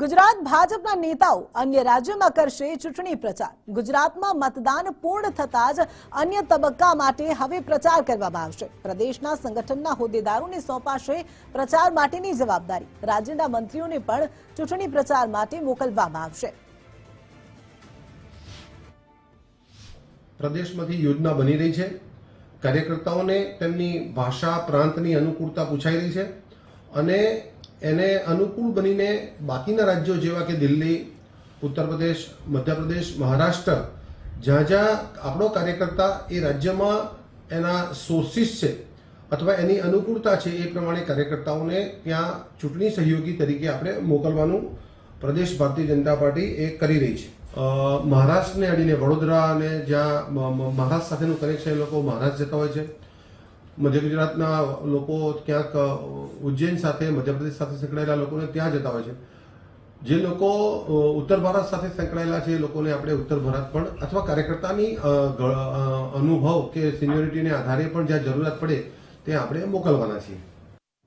ગુજરાત ભાજપના નેતાઓ અન્ય રાજ્યોમાં કરશે ચૂંટણી પ્રચાર। ગુજરાતમાં મતદાન પૂર્ણ થતાં જ અન્ય તબક્કા માટે હવે પ્રચાર કરવામાં આવશે। પ્રદેશના સંગઠનના હોદ્દેદારોને સોંપાશે પ્રચાર માટેની જવાબદારી। રાજ્યના મંત્રીઓને પણ ચૂંટણી પ્રચાર માટે મોકલવામાં આવશે। પ્રદેશમાંથી યોજના બની રહી છે। કાર્યકર્તાઓને તેમની ભાષા પ્રાંતની અનુકૂળતા પૂછાઈ રહી છે અને એને અનુકૂળ બનીને બાકીના રાજ્યો જેવા કે દિલ્હી, ઉત્તર પ્રદેશ, મધ્યપ્રદેશ, મહારાષ્ટ્ર જ્યાં જ્યાં આપણો કાર્યકર્તા એ રાજ્યમાં એના સોર્સિસ છે અથવા એની અનુકૂળતા છે એ પ્રમાણે કાર્યકર્તાઓને ત્યાં ચૂંટણી સહયોગી તરીકે આપણે મોકલવાનું પ્રદેશ ભારતીય જનતા પાર્ટી એ કરી રહી છે। મહારાષ્ટ્રને અડીને વડોદરા અને જ્યાં મહારાષ્ટ્ર સાથેનું કનેક્શન એ લોકો મહારાષ્ટ્ર જતા હોય છે। મધ્ય ગુજરાતના લોકો ક્યાંક ઉજ્જૈન સાથે મધ્યપ્રદેશ સાથે સંકળાયેલા લોકોને ત્યાં જતા હોય છે। જે લોકો ઉત્તર ભારત સાથે સંકળાયેલા છે એ લોકોને આપણે ઉત્તર ભારત પણ અથવા કાર્યકર્તાની અનુભવ કે સિનિયોરિટીને આધારે પણ જ્યાં જરૂરિયાત પડે ત્યાં આપણે મોકલવાના છીએ।